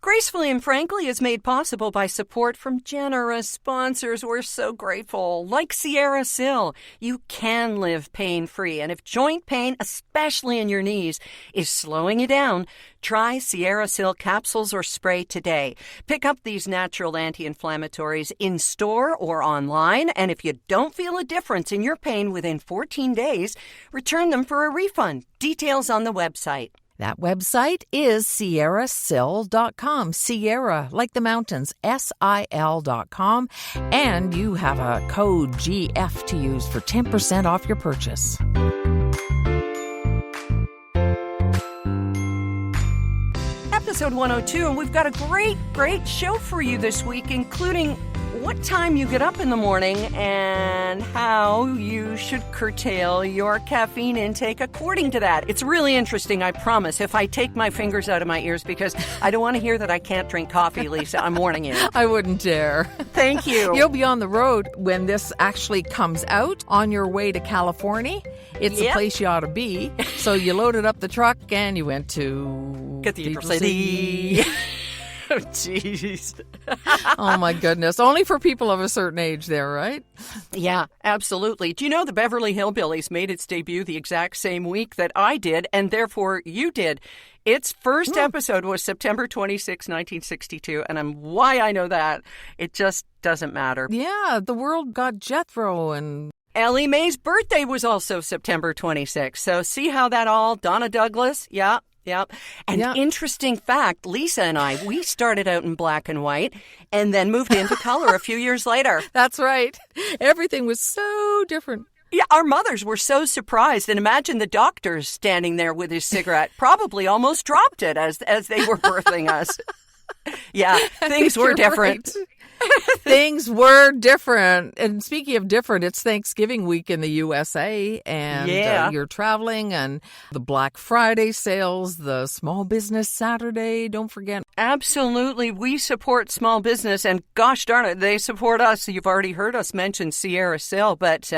Gracefully and Frankly is made possible by support from generous sponsors. We're so grateful. Like Sierra Sil, you can live pain-free. And if joint pain, especially in your knees, is slowing you down, try Sierra Sil capsules or spray today. Pick up these natural anti-inflammatories in store or online. And if you don't feel a difference in your pain within 14 days, return them for a refund. Details on the website. That website is sierrasil.com. Sierra, like the mountains, SIL.com. And you have a code GF to use for 10% off your purchase. Episode 102, and we've got a great show for you this week, including what time you get up in the morning and how you should curtail your caffeine intake according to that. It's really interesting, I promise, if I take my fingers out of my ears, because I don't want to hear that I can't drink coffee, Lisa. I'm warning you. I wouldn't dare. Thank you. You'll be on the road when this actually comes out on your way to California. It's a place you ought to be. So you loaded up the truck and you went to Cathedral City. Oh, jeez. Oh, my goodness. Only for people of a certain age there, right? Yeah, absolutely. Do you know the Beverly Hillbillies made its debut the exact same week that I did, and therefore you did? Its first episode was September 26, 1962, and why I know that, it just doesn't matter. Yeah, the world got Jethro and... Ellie Mae's birthday was also September 26, so see how that all... Donna Douglas, yeah. And interesting fact, Lisa and I, we started out in black and white and then moved into color a few years later. That's right. Everything was so different. Yeah, our mothers were so surprised. And imagine the doctor standing there with his cigarette, probably almost dropped it as they were birthing us. Yeah, things were different. Right. Things were different. And speaking of different, it's Thanksgiving week in the USA, and you're traveling, and the Black Friday sales, the Small Business Saturday, don't forget. Absolutely. We support small business, and gosh darn it, they support us. You've already heard us mention Sierra Sil, but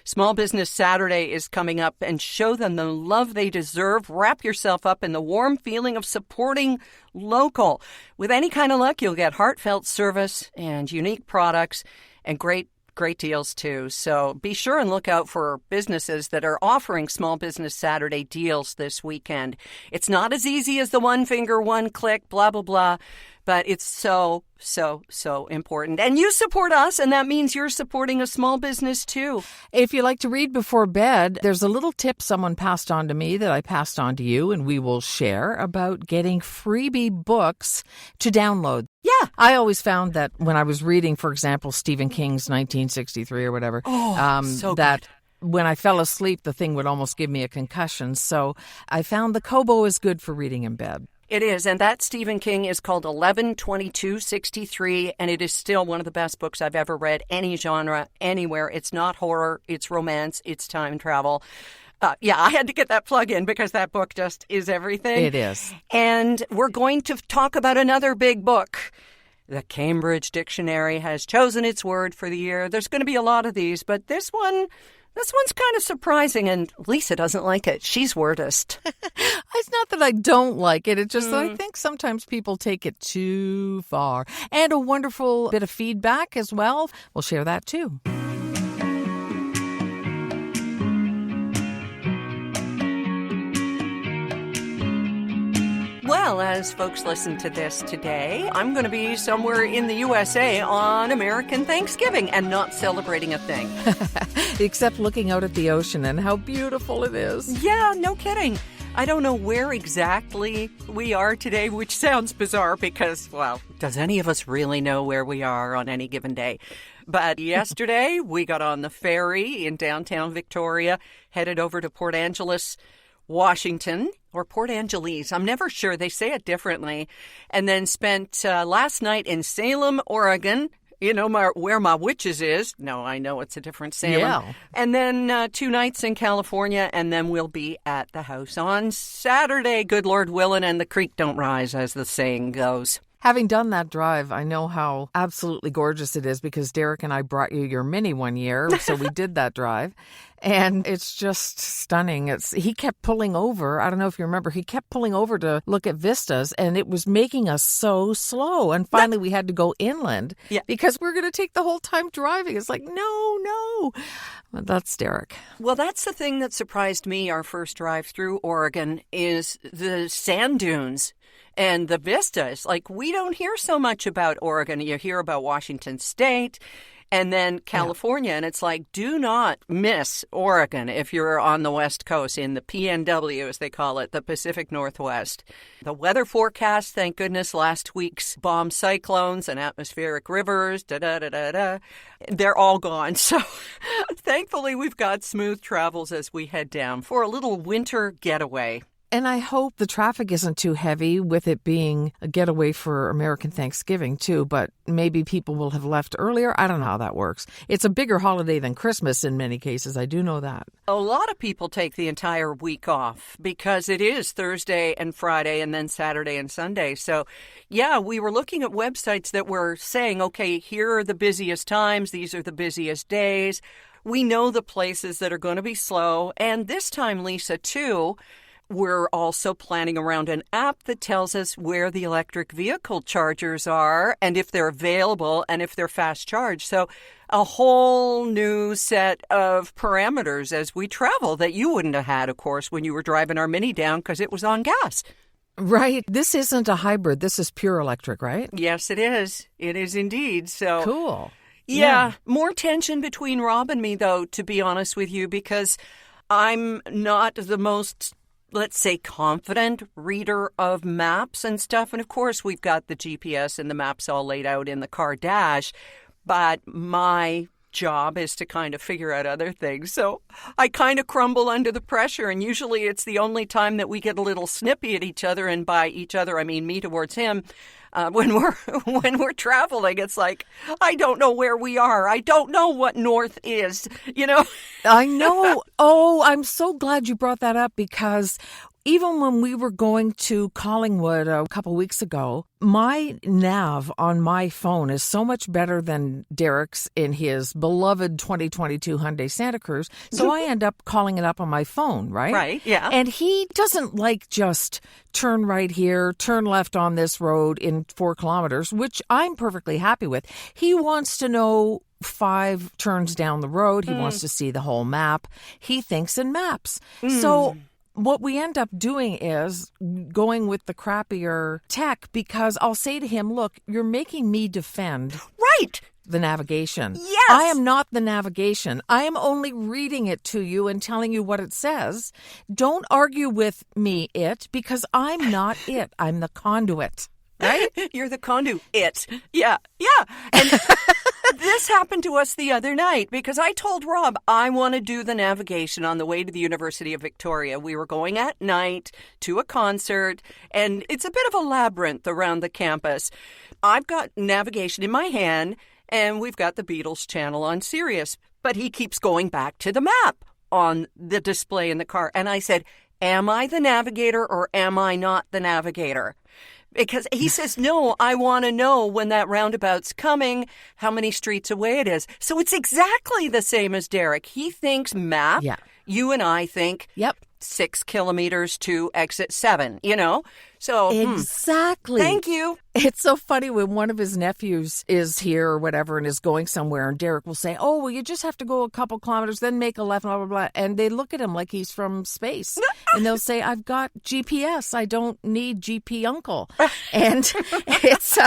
Small Business Saturday is coming up, and show them the love they deserve. Wrap yourself up in the warm feeling of supporting local. With any kind of luck, you'll get heartfelt service and unique products and great deals too. So be sure and look out for businesses that are offering Small Business Saturday deals this weekend. It's not as easy as the one finger, one click, blah, blah, blah, but it's so important. And you support us, and that means you're supporting a small business too. If you like to read before bed, there's a little tip someone passed on to me that I passed on to you, and we will share about getting freebie books to download. Yeah. I always found that when I was reading, for example, Stephen King's 1963 or whatever, that when I fell asleep, the thing would almost give me a concussion. So I found the Kobo is good for reading in bed. It is, and that Stephen King is called 11/22/63, and it is still one of the best books I've ever read, any genre, anywhere. It's not horror, it's romance, it's time travel. I had to get that plug in because that book just is everything. It is. And we're going to talk about another big book. The Cambridge Dictionary has chosen its word for the year. There's going to be a lot of these, but this one's kind of surprising, and Lisa doesn't like it. She's wordist. It's not that I don't like it. It's just that I think sometimes people take it too far. And a wonderful bit of feedback as well. We'll share that too. Well, as folks listen to this today, I'm going to be somewhere in the USA on American Thanksgiving and not celebrating a thing. Except looking out at the ocean and how beautiful it is. Yeah, no kidding. I don't know where exactly we are today, which sounds bizarre because, well, does any of us really know where we are on any given day? But yesterday, we got on the ferry in downtown Victoria, headed over to Port Angeles, Washington, or Port Angeles. I'm never sure. They say it differently. And then spent last night in Salem, Oregon. You know where my witches is. No, I know it's a different Salem. Yeah. And then 2 nights in California, and then we'll be at the house on Saturday. Good Lord willing, and the creek don't rise, as the saying goes. Having done that drive, I know how absolutely gorgeous it is because Derek and I brought you your Mini one year, so we did that drive. And it's just stunning. He kept pulling over. I don't know if you remember. He kept pulling over to look at vistas, and it was making us so slow. And finally, we had to go inland because we're going to take the whole time driving. It's like, no. But that's Derek. Well, that's the thing that surprised me our first drive through Oregon is the sand dunes. And the vistas, like we don't hear so much about Oregon. You hear about Washington State and then California. And it's like, do not miss Oregon if you're on the West Coast in the PNW, as they call it, the Pacific Northwest. The weather forecast, thank goodness, last week's bomb cyclones and atmospheric rivers, they're all gone. So thankfully, we've got smooth travels as we head down for a little winter getaway. And I hope the traffic isn't too heavy with it being a getaway for American Thanksgiving, too. But maybe people will have left earlier. I don't know how that works. It's a bigger holiday than Christmas in many cases. I do know that. A lot of people take the entire week off because it is Thursday and Friday and then Saturday and Sunday. So, yeah, we were looking at websites that were saying, okay, here are the busiest times. These are the busiest days. We know the places that are going to be slow. And this time, Lisa, too, we're also planning around an app that tells us where the electric vehicle chargers are and if they're available and if they're fast charged. So a whole new set of parameters as we travel that you wouldn't have had, of course, when you were driving our Mini down because it was on gas. Right. This isn't a hybrid. This is pure electric, right? Yes, it is. It is indeed. So cool. Yeah. More tension between Rob and me, though, to be honest with you, because I'm not the most, let's say, confident reader of maps and stuff. And of course, we've got the GPS and the maps all laid out in the car dash. But my job is to kind of figure out other things. So I kind of crumble under the pressure. And usually it's the only time that we get a little snippy at each other. And by each other, I mean me towards him. When we're traveling, it's like, I don't know where we are. I don't know what north is, you know? I know. Oh, I'm so glad you brought that up because even when we were going to Collingwood a couple weeks ago, my nav on my phone is so much better than Derek's in his beloved 2022 Hyundai Santa Cruz. So I end up calling it up on my phone, right? Right, yeah. And he doesn't like just turn right here, turn left on this road in 4 kilometers, which I'm perfectly happy with. He wants to know 5 turns down the road. He wants to see the whole map. He thinks in maps. So what we end up doing is going with the crappier tech because I'll say to him, look, you're making me defend the navigation. Yes. I am not the navigation. I am only reading it to you and telling you what it says. Don't argue with me, because I'm not it. I'm the conduit. Right? You're the conduit. Yeah. And this happened to us the other night because I told Rob I want to do the navigation on the way to the University of Victoria. We were going at night to a concert, and it's a bit of a labyrinth around the campus. I've got navigation in my hand, and we've got the Beatles channel on Sirius, but he keeps going back to the map on the display in the car. And I said, am I the navigator or am I not the navigator? Because he says, no, I want to know when that roundabout's coming, how many streets away it is. So it's exactly the same as Derek. He thinks map. Yeah. You and I think 6 kilometers to exit 7, you know? So exactly. Thank you. It's so funny when one of his nephews is here or whatever and is going somewhere, and Derek will say, oh, well, you just have to go a couple kilometers, then make a left, blah, blah, blah. And they look at him like he's from space. And they'll say, I've got GPS. I don't need GP uncle. And it's,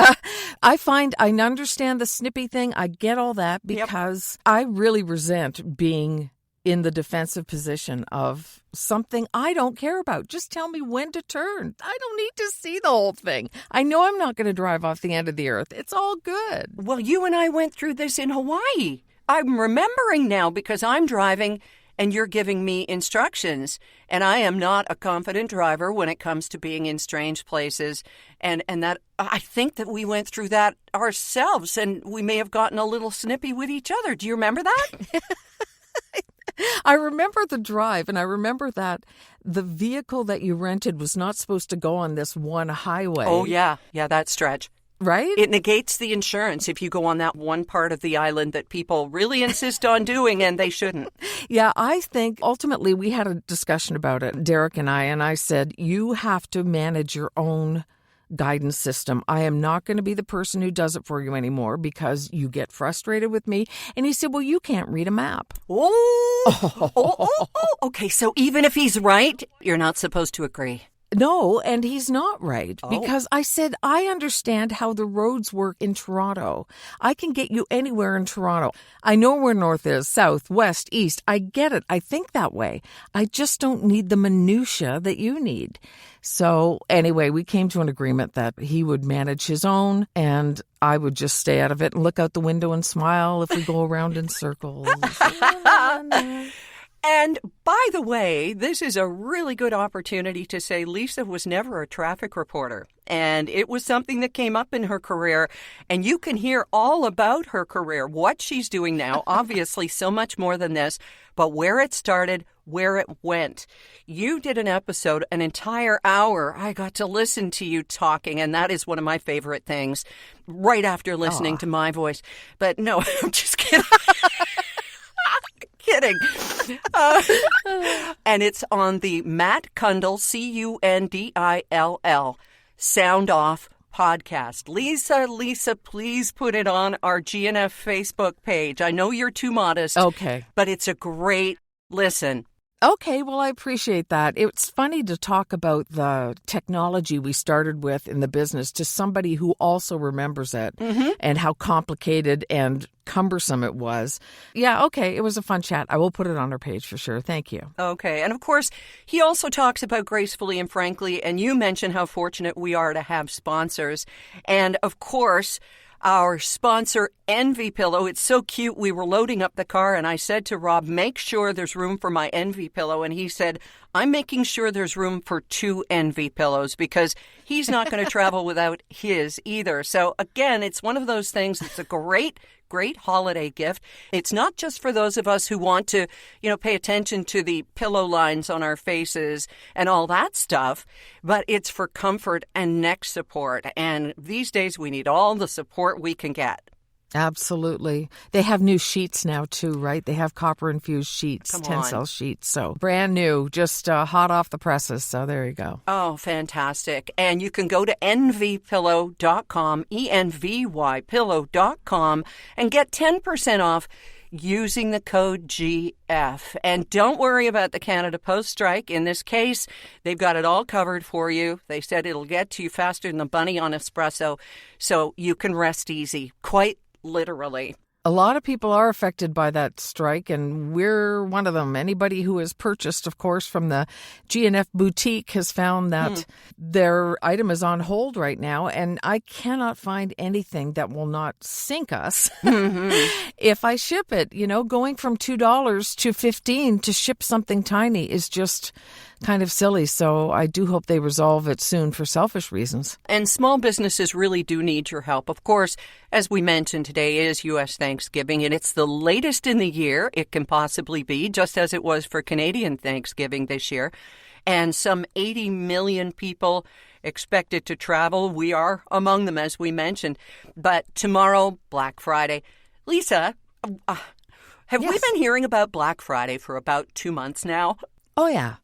I find I understand the snippy thing. I get all that because I really resent being in the defensive position of something I don't care about. Just tell me when to turn. I don't need to see the whole thing. I know I'm not going to drive off the end of the earth. It's all good. Well, you and I went through this in Hawaii. I'm remembering now because I'm driving and you're giving me instructions. And I am not a confident driver when it comes to being in strange places. And that I think that we went through that ourselves and we may have gotten a little snippy with each other. Do you remember that? I remember the drive, and I remember that the vehicle that you rented was not supposed to go on this one highway. Oh, yeah. Yeah, that stretch. Right? It negates the insurance if you go on that one part of the island that people really insist on doing and they shouldn't. Yeah, I think ultimately we had a discussion about it, Derek and I said, you have to manage your own guidance system. I am not going to be the person who does it for you anymore because you get frustrated with me. And he said, well, you can't read a map. Okay, so even if he's right, you're not supposed to agree. No, and he's not right, because I said, I understand how the roads work in Toronto. I can get you anywhere in Toronto. I know where north is, south, west, east. I get it. I think that way. I just don't need the minutia that you need. So anyway, we came to an agreement that he would manage his own and I would just stay out of it and look out the window and smile if we go around in circles. And by the way, this is a really good opportunity to say Lisa was never a traffic reporter. And it was something that came up in her career. And you can hear all about her career, what she's doing now, obviously so much more than this, but where it started, where it went. You did an episode, an entire hour. I got to listen to you talking, and that is one of my favorite things, right after listening to my voice. But no, I'm just kidding. Kidding. And it's on the Matt Cundill, Cundill, Sound Off podcast. Lisa, please put it on our GNF Facebook page. I know you're too modest. Okay. But it's a great listen. Okay, well, I appreciate that. It's funny to talk about the technology we started with in the business to somebody who also remembers it and how complicated and cumbersome it was. Yeah, okay, it was a fun chat. I will put it on our page for sure. Thank you. Okay, and of course, he also talks about Gracefully and Frankly, and you mentioned how fortunate we are to have sponsors. And of course, our sponsor, Envy Pillow. It's so cute. We were loading up the car and I said to Rob, make sure there's room for my Envy Pillow. And he said, I'm making sure there's room for 2 Envy Pillows because he's not going to travel without his either. So again, it's one of those things. It's a great holiday gift. It's not just for those of us who want to, pay attention to the pillow lines on our faces and all that stuff, but it's for comfort and neck support. And these days we need all the support we can get. Absolutely. They have new sheets now too, right? They have copper-infused sheets, Tencel sheets. So brand new, just hot off the presses. So there you go. Oh, fantastic. And you can go to envypillow.com, envypillow.com, and get 10% off using the code GF. And don't worry about the Canada Post strike. In this case, they've got it all covered for you. They said it'll get to you faster than the bunny on espresso, so you can rest easy. Quite literally. A lot of people are affected by that strike, and we're one of them. Anybody who has purchased, of course, from the GNF boutique has found that their item is on hold right now, and I cannot find anything that will not sink us if I ship it. Going from $2 to $15 to ship something tiny is just kind of silly. So I do hope they resolve it soon for selfish reasons. And small businesses really do need your help. Of course, as we mentioned, today is U.S. Thanksgiving, and it's the latest in the year it can possibly be, just as it was for Canadian Thanksgiving this year. And some 80 million people expected to travel. We are among them, as we mentioned. But tomorrow, Black Friday. Lisa, have we been hearing about Black Friday for about 2 months now? Oh, yeah.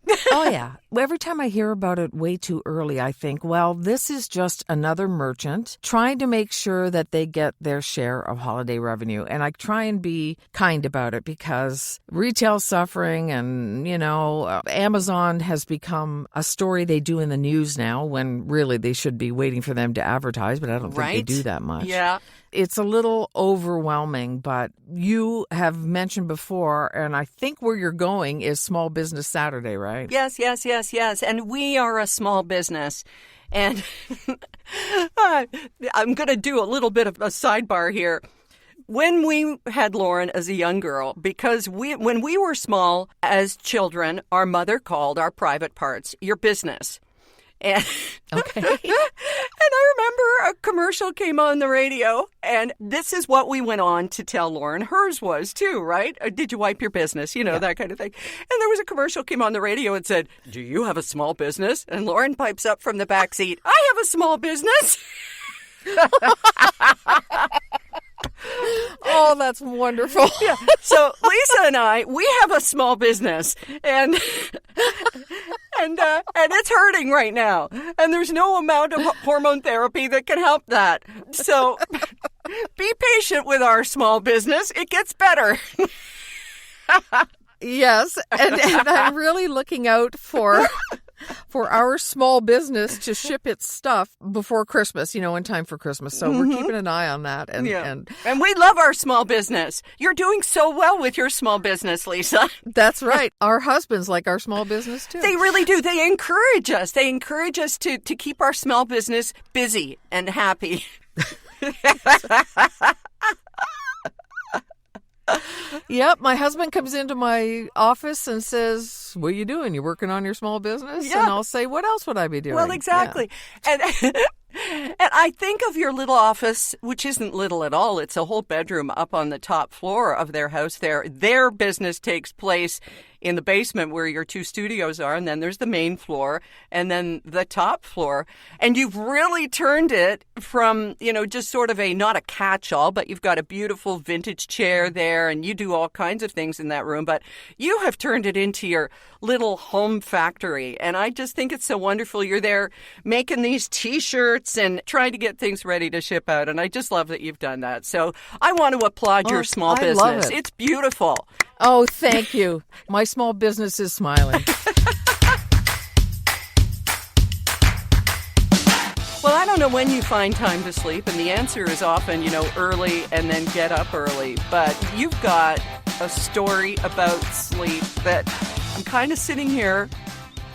Every time I hear about it way too early, I think, well, this is just another merchant trying to make sure that they get their share of holiday revenue. And I try and be kind about it because retail's suffering and, Amazon has become a story they do in the news now when really they should be waiting for them to advertise, but I don't think they do that much. Yeah. It's a little overwhelming, but you have mentioned before, and I think where you're going is Small Business Saturday, right? Yes. And we are a small business. And I'm going to do a little bit of a sidebar here. When we had Lauren as a young girl, because when we were small as children, our mother called our private parts your business. And, okay. And I remember a commercial came on the radio, and this is what we went on to tell Lauren hers was too, right? Did you wipe your business? That kind of thing. And there was a commercial came on the radio and said, do you have a small business? And Lauren pipes up from the back seat, I have a small business. Oh, that's wonderful. Yeah. So Lisa and I, we have a small business, and it's hurting right now. And there's no amount of hormone therapy that can help that. So be patient with our small business. It gets better. Yes, and I'm really looking out for our small business to ship its stuff before Christmas, in time for Christmas. So we're keeping an eye on that. And we love our small business. You're doing so well with your small business, Lisa. That's right. Our husbands like our small business, too. They really do. They encourage us. They encourage us to keep our small business busy and happy. Yep, my husband comes into my office and says, "What are you doing? You working on your small business?" Yeah. And I'll say, "What else would I be doing?" Well, exactly. Yeah. And I think of your little office, which isn't little at all. It's a whole bedroom up on the top floor of their house there. Their business takes place in the basement where your two studios are, and then there's the main floor, and then the top floor. And you've really turned it from, just sort of not a catch-all, but you've got a beautiful vintage chair there, and you do all kinds of things in that room. But you have turned it into your little home factory, and I just think it's so wonderful. You're there making these T-shirts and trying to get things ready to ship out, and I just love that you've done that. So I want to applaud your small business. Love it. It's beautiful. Oh, thank you. My small business is smiling. Well, I don't know when you find time to sleep, and the answer is often, early and then get up early. But you've got a story about sleep that I'm kind of sitting here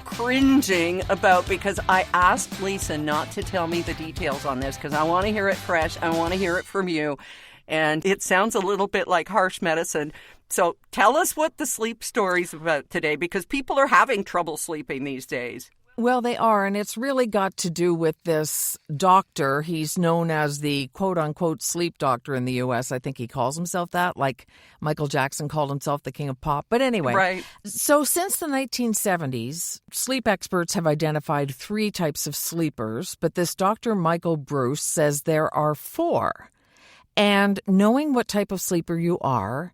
cringing about because I asked Lisa not to tell me the details on this because I want to hear it fresh. I want to hear it from you. And it sounds a little bit like harsh medicine. So tell us what the sleep story's about today, because people are having trouble sleeping these days. Well, they are, and it's really got to do with this doctor. He's known as the quote-unquote sleep doctor in the U.S. I think he calls himself that, like Michael Jackson called himself the king of pop. But anyway, right. So since the 1970s, sleep experts have identified 3 types of sleepers, but this Dr. Michael Bruce says there are 4. And knowing what type of sleeper you are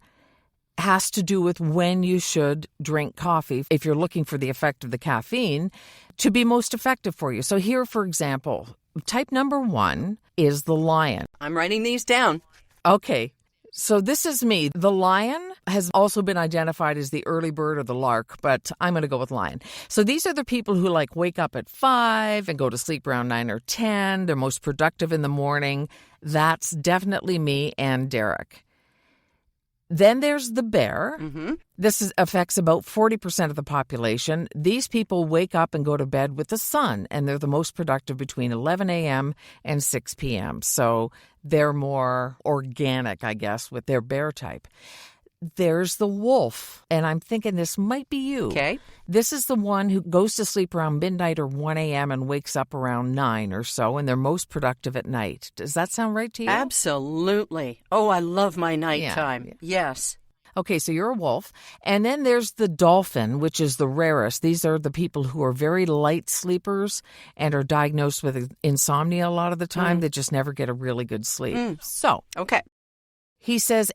has to do with when you should drink coffee, if you're looking for the effect of the caffeine, to be most effective for you. So here, for example, type number 1 is the lion. I'm writing these down. Okay, so this is me. The lion has also been identified as the early bird or the lark, but I'm going to go with lion. So these are the people who wake up at 5 and go to sleep around 9 or 10. They're most productive in the morning. That's definitely me and Derek. Then there's the bear. Mm-hmm. This affects about 40% of the population. These people wake up and go to bed with the sun, and they're the most productive between 11 a.m. and 6 p.m. So they're more organic, I guess, with their bear type. There's the wolf, and I'm thinking this might be you. Okay. This is the one who goes to sleep around midnight or 1 a.m. and wakes up around 9 or so, and they're most productive at night. Does that sound right to you? Absolutely. Oh, I love my nighttime. Yeah. Yes. Okay, so you're a wolf. And then there's the dolphin, which is the rarest. These are the people who are very light sleepers and are diagnosed with insomnia a lot of the time. They just never get a really good sleep. So, okay. He says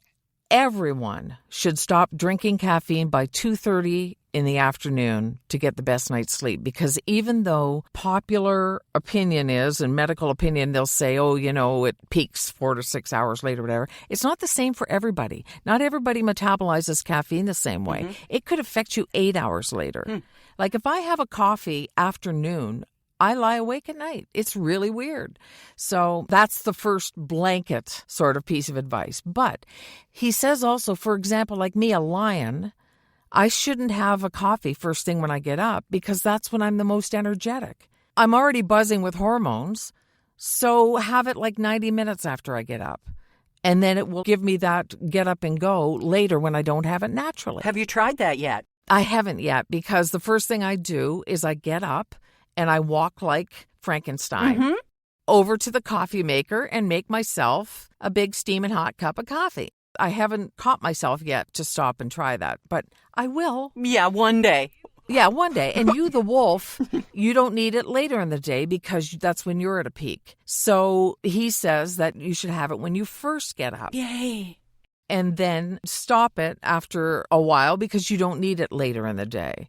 everyone should stop drinking caffeine by 2:30 in the afternoon to get the best night's sleep, because even though popular opinion is, and medical opinion, they'll say, it peaks 4 to 6 hours later, whatever. It's not the same for everybody. Not everybody metabolizes caffeine the same way. Mm-hmm. It could affect you 8 hours later. Like if I have a coffee afternoon, I lie awake at night. It's really weird. So that's the first blanket sort of piece of advice. But he says also, for example, like me, a lion, I shouldn't have a coffee first thing when I get up, because that's when I'm the most energetic. I'm already buzzing with hormones, so have it 90 minutes after I get up. And then it will give me that get up and go later when I don't have it naturally. Have you tried that yet? I haven't yet, because the first thing I do is I get up and I walk like Frankenstein over to the coffee maker and make myself a big steaming hot cup of coffee. I haven't caught myself yet to stop and try that, but I will. Yeah, one day. Yeah, one day. And you, the wolf, you don't need it later in the day because that's when you're at a peak. So he says that you should have it when you first get up. Yay. And then stop it after a while because you don't need it later in the day.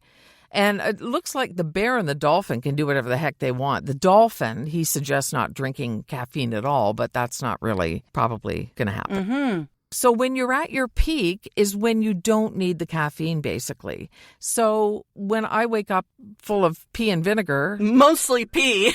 And it looks like the bear and the dolphin can do whatever the heck they want. The dolphin, he suggests not drinking caffeine at all, but that's not really probably going to happen. Mm-hmm. So when you're at your peak is when you don't need the caffeine, basically. So when I wake up full of pee and vinegar. Mostly pee.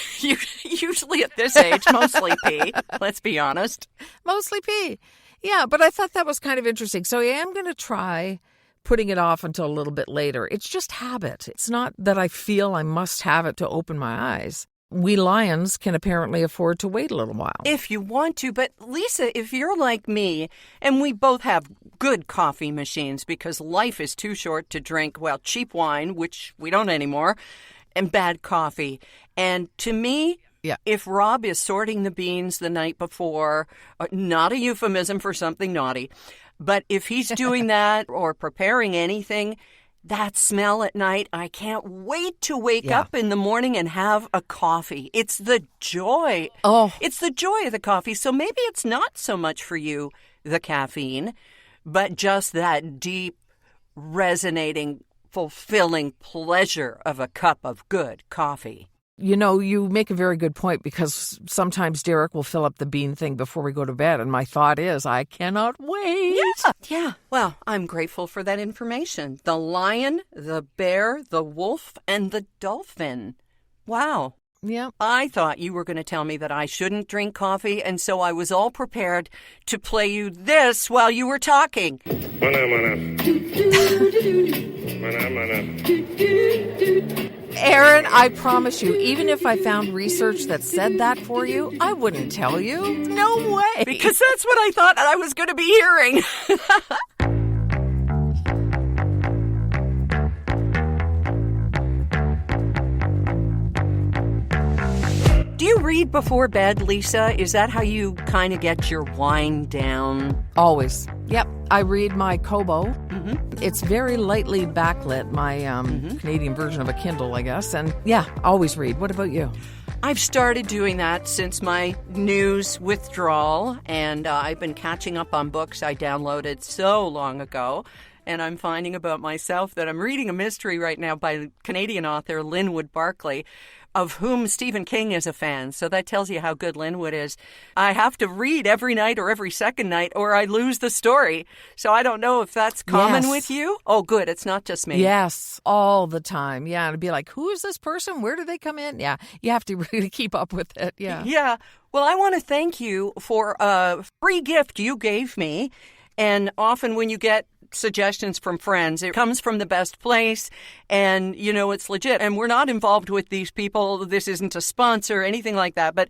Usually at this age, mostly pee. Let's be honest. Mostly pee. Yeah, but I thought that was kind of interesting. So I am going to try putting it off until a little bit later. It's just habit. It's not that I feel I must have it to open my eyes. We lions can apparently afford to wait a little while. If you want to. But Lisa, if you're like me, and we both have good coffee machines because life is too short to drink, well, cheap wine, which we don't anymore, and bad coffee. And to me, if Rob is sorting the beans the night before, not a euphemism for something naughty, but if he's doing that or preparing anything, that smell at night, I can't wait to wake up in the morning and have a coffee. It's the joy. Oh. It's the joy of the coffee. So maybe it's not so much for you, the caffeine, but just that deep, resonating, fulfilling pleasure of a cup of good coffee. You know, you make a very good point because sometimes Derek will fill up the bean thing before we go to bed. And my thought is, I cannot wait. Yeah. Well, I'm grateful for that information. The lion, the bear, the wolf, and the dolphin. Wow. Yeah. I thought you were going to tell me that I shouldn't drink coffee, and so I was all prepared to play you this while you were talking. Erin, I promise you, even if I found research that said that for you, I wouldn't tell you. No way. Because that's what I thought I was going to be hearing. Do you read before bed, Lisa? Is that how you kind of get your wind down? Always. Yep. I read my Kobo. Mm-hmm. It's very lightly backlit, my Canadian version of a Kindle, I guess. And yeah, always read. What about you? I've started doing that since my news withdrawal, and I've been catching up on books I downloaded so long ago. And I'm finding about myself that I'm reading a mystery right now by Canadian author Linwood Barclay, of whom Stephen King is a fan. So that tells you how good Linwood is. I have to read every night or every second night or I lose the story. So I don't know if that's common with you. Oh, good. It's not just me. Yes, all the time. Yeah, and it'd be like, who is this person? Where do they come in? Yeah, you have to really keep up with it. Yeah. Yeah. Well, I want to thank you for a free gift you gave me. And often when you get suggestions from friends, it comes from the best place and, you know, it's legit. And we're not involved with these people. This isn't a sponsor or anything like that. But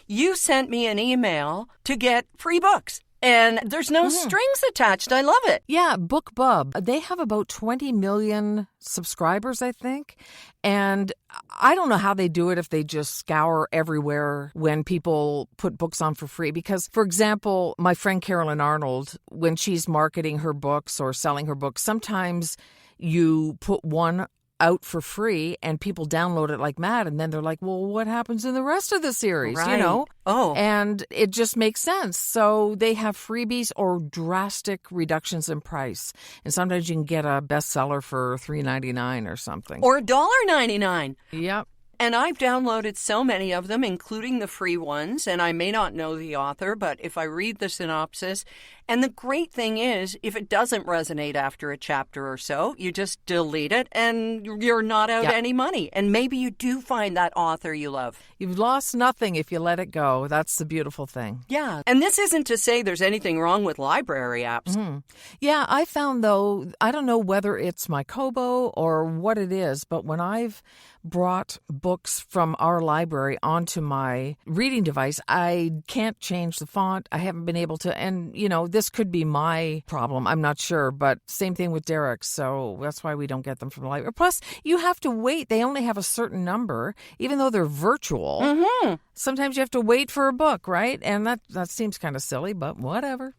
you sent me an email to get free books. And there's no strings attached. I love it. Yeah, BookBub. They have about 20 million subscribers, I think. And I don't know how they do it if they just scour everywhere when people put books on for free. Because, for example, my friend Carolyn Arnold, when she's marketing her books or selling her books, sometimes you put one out for free and people download it like mad, and then they're like, well, what happens in the rest of the series? Right. You know? Oh. And it just makes sense. So they have freebies or drastic reductions in price. And sometimes you can get a bestseller for $3.99 or something. Or $1.99. Yep. And I've downloaded so many of them, including the free ones, and I may not know the author, but if I read the synopsis, and the great thing is, if it doesn't resonate after a chapter or so, you just delete it and you're not out any money. And maybe you do find that author you love. You've lost nothing if you let it go. That's the beautiful thing. Yeah. And this isn't to say there's anything wrong with library apps. Mm-hmm. Yeah, I found, though, I don't know whether it's my Kobo or what it is, but when I've brought books from our library onto my reading device, I can't change the font. I haven't been able to. And, you know, this could be my problem. I'm not sure. But same thing with Derek. So that's why we don't get them from the library. Plus, you have to wait. They only have a certain number, even though they're virtual. Mm-hmm. Sometimes you have to wait for a book, right? And that seems kind of silly, but whatever.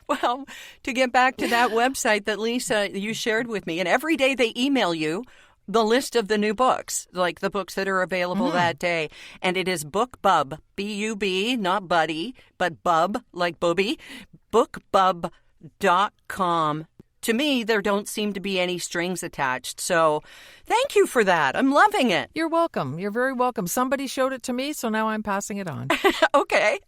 Well, to get back to that website that Lisa, you shared with me, and every day they email you the list of the new books, like the books that are available that day. And it is BookBub, B-U-B, not buddy, but bub, like booby, bookbub.com. To me, there don't seem to be any strings attached. So thank you for that. I'm loving it. You're welcome. You're very welcome. Somebody showed it to me, so now I'm passing it on. Okay.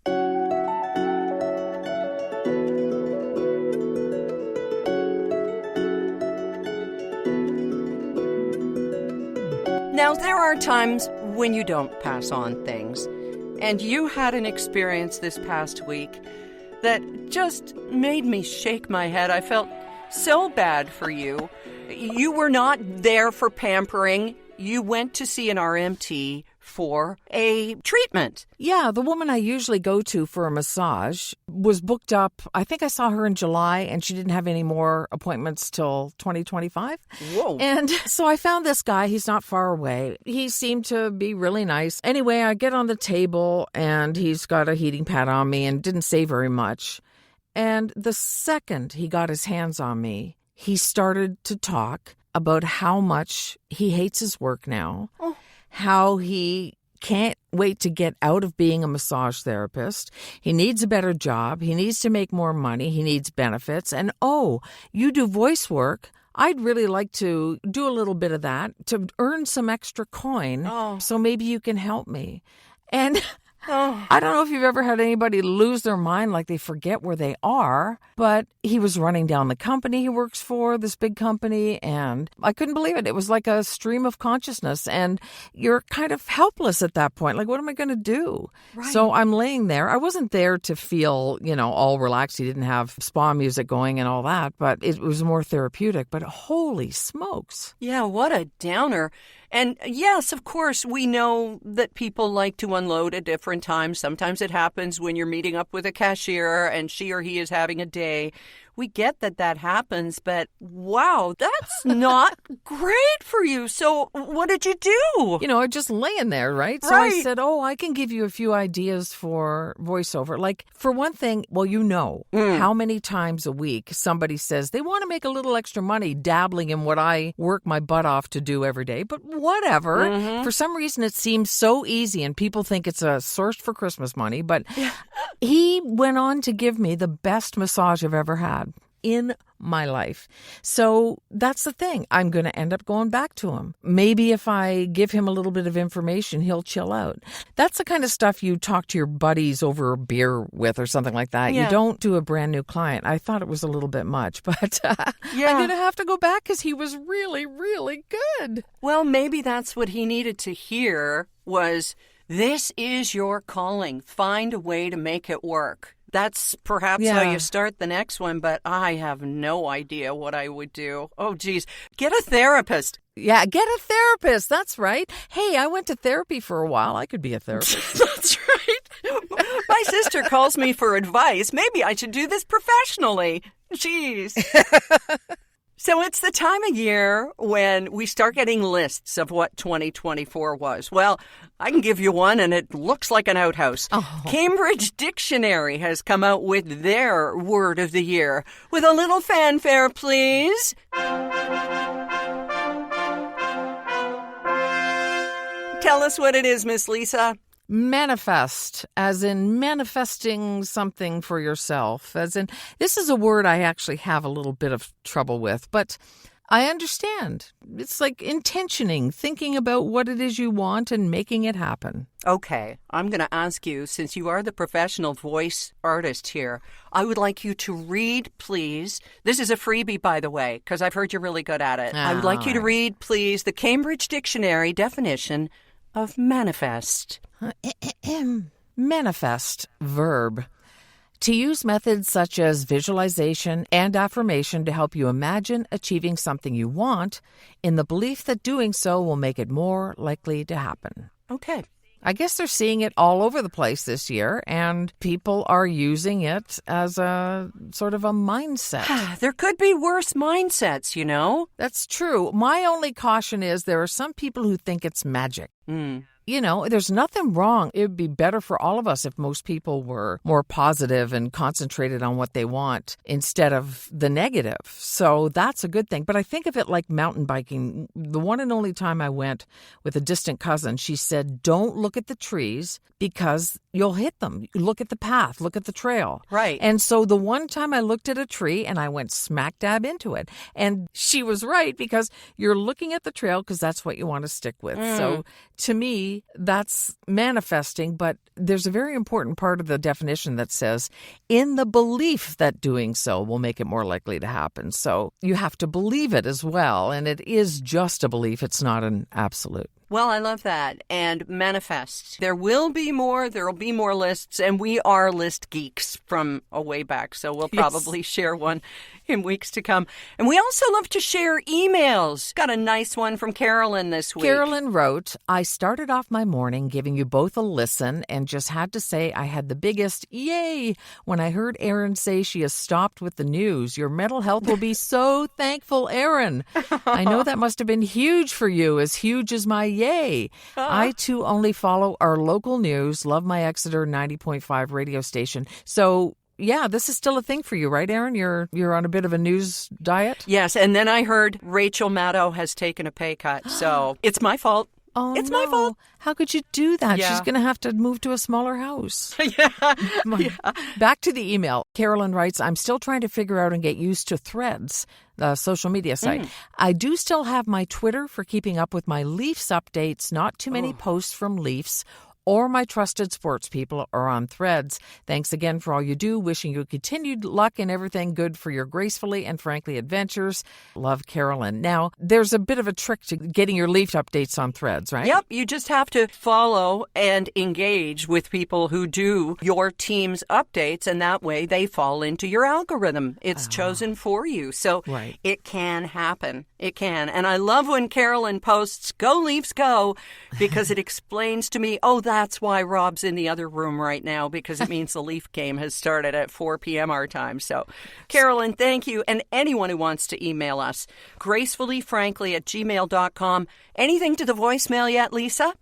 Now, there are times when you don't pass on things. And you had an experience this past week that just made me shake my head. I felt so bad for you. You were not there for pampering. You went to see an RMT for a treatment. Yeah, the woman I usually go to for a massage was booked up. I think I saw her in July, and she didn't have any more appointments till 2025. Whoa. And so I found this guy. He's not far away. He seemed to be really nice. Anyway, I get on the table, and he's got a heating pad on me and didn't say very much. And the second he got his hands on me, he started to talk about how much he hates his work now, how he can't wait to get out of being a massage therapist. He needs a better job. He needs to make more money. He needs benefits. And, you do voice work. I'd really like to do a little bit of that to earn some extra coin. So maybe you can help me. And I don't know if you've ever had anybody lose their mind, like they forget where they are, but he was running down the company he works for, this big company, and I couldn't believe it. It was like a stream of consciousness, and you're kind of helpless at that point. Like, what am I going to do? Right. So I'm laying there. I wasn't there to feel, all relaxed. He didn't have spa music going and all that, but it was more therapeutic. But holy smokes. Yeah, what a downer. And yes, of course, we know that people like to unload at different times. Sometimes it happens when you're meeting up with a cashier and she or he is having a day. We get that happens, but wow, that's not great for you. So what did you do? Just laying there, right? So I said, I can give you a few ideas for voiceover. Like, for one thing, how many times a week somebody says they want to make a little extra money dabbling in what I work my butt off to do every day. But whatever. Mm-hmm. For some reason, it seems so easy, and people think it's a source for Christmas money. But he went on to give me the best massage I've ever had in my life. So that's the thing. I'm going to end up going back to him. Maybe if I give him a little bit of information, he'll chill out. That's the kind of stuff you talk to your buddies over a beer with or something like that. Yeah. You don't do a brand new client. I thought it was a little bit much, but I'm going to have to go back because he was really, really good. Well, maybe that's what he needed to hear was, this is your calling. Find a way to make it work. That's perhaps how you start the next one, but I have no idea what I would do. Oh, geez. Get a therapist. Yeah, get a therapist. That's right. Hey, I went to therapy for a while. I could be a therapist. That's right. My sister calls me for advice. Maybe I should do this professionally. Jeez. So it's the time of year when we start getting lists of what 2024 was. Well, I can give you one, and it looks like an outhouse. Cambridge Dictionary has come out with their word of the year. With a little fanfare, please. Tell us what it is, Miss Lisa. Manifest, as in manifesting something for yourself. As in, this is a word I actually have a little bit of trouble with, but I understand. It's like intentioning, thinking about what it is you want and making it happen. Okay, I'm going to ask you, since you are the professional voice artist here, I would like you to read, please. This is a freebie, by the way, because I've heard you're really good at it. I would like you to read, please, the Cambridge Dictionary definition of manifest. Manifest, verb. To use methods such as visualization and affirmation to help you imagine achieving something you want in the belief that doing so will make it more likely to happen. Okay. I guess they're seeing it all over the place this year, and people are using it as a sort of a mindset. There could be worse mindsets, That's true. My only caution is there are some people who think it's magic. there's nothing wrong. It would be better for all of us if most people were more positive and concentrated on what they want instead of the negative. So that's a good thing. But I think of it like mountain biking. The one and only time I went with a distant cousin, she said, don't look at the trees because you'll hit them. Look at the path. Look at the trail. Right. And so the one time I looked at a tree and I went smack dab into it. And she was right because you're looking at the trail because that's what you want to stick with. So to me, that's manifesting. But there's a very important part of the definition that says in the belief that doing so will make it more likely to happen. So you have to believe it as well. And it is just a belief. It's not an absolute. Well, I love that. And manifest. There will be more. There will be more lists. And we are list geeks from a way back. So we'll probably share one in weeks to come. And we also love to share emails. Got a nice one from Carolyn this week. Carolyn wrote, I started off my morning giving you both a listen and just had to say I had the biggest yay when I heard Erin say she has stopped with the news. Your mental health will be so thankful, Erin. I know that must have been huge for you, as huge as my yay. I, too, only follow our local news, love my Exeter 90.5 radio station. So, yeah, this is still a thing for you, right, Erin? You're on a bit of a news diet? Yes, and then I heard Rachel Maddow has taken a pay cut, so it's my fault. Oh, it's no. my fault. How could you do that? Yeah. She's going to have to move to a smaller house. Yeah. Back to the email. Carolyn writes, I'm still trying to figure out and get used to Threads, the social media site. I do still have my Twitter for keeping up with my Leafs updates. Not too many posts from Leafs or my trusted sports people are on Threads. Thanks again for all you do. Wishing you continued luck and everything good for your Gracefully and Frankly adventures. Love, Carolyn. Now, there's a bit of a trick to getting your Leaf updates on Threads, right? Yep. You just have to follow and engage with people who do your team's updates, and that way they fall into your algorithm. It's chosen for you. So it can happen. It can. And I love when Carolyn posts, "Go Leafs, go," because it explains to me, that's why Rob's in the other room right now, because it means the Leaf game has started at 4 p.m. our time. So, Carolyn, thank you. And anyone who wants to email us, gracefullyfrankly@gmail.com. Anything to the voicemail yet, Lisa?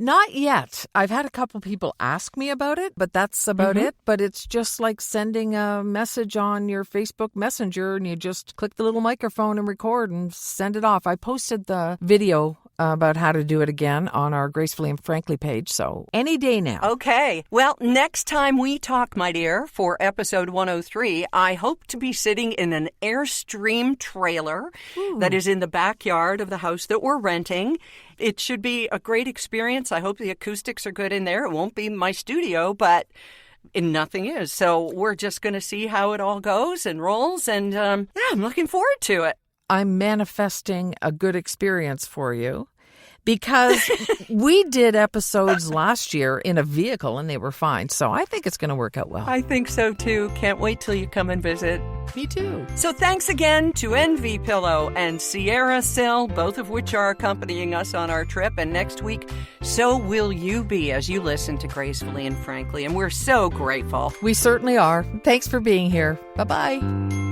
Not yet. I've had a couple people ask me about it, but that's about it. But it's just like sending a message on your Facebook Messenger and you just click the little microphone and record and send it off. I posted the video about how to do it again on our Gracefully and Frankly page. So any day now. Okay. Well, next time we talk, my dear, for episode 103, I hope to be sitting in an Airstream trailer that is in the backyard of the house that we're renting. It should be a great experience. I hope the acoustics are good in there. It won't be my studio, but nothing is. So we're just going to see how it all goes and rolls. And I'm looking forward to it. I'm manifesting a good experience for you because we did episodes last year in a vehicle and they were fine. So I think it's going to work out well. I think so, too. Can't wait till you come and visit. Me too. So thanks again to NV Pillow and Sierra Sil, both of which are accompanying us on our trip. And next week, so will you be as you listen to Gracefully and Frankly. And we're so grateful. We certainly are. Thanks for being here. Bye-bye.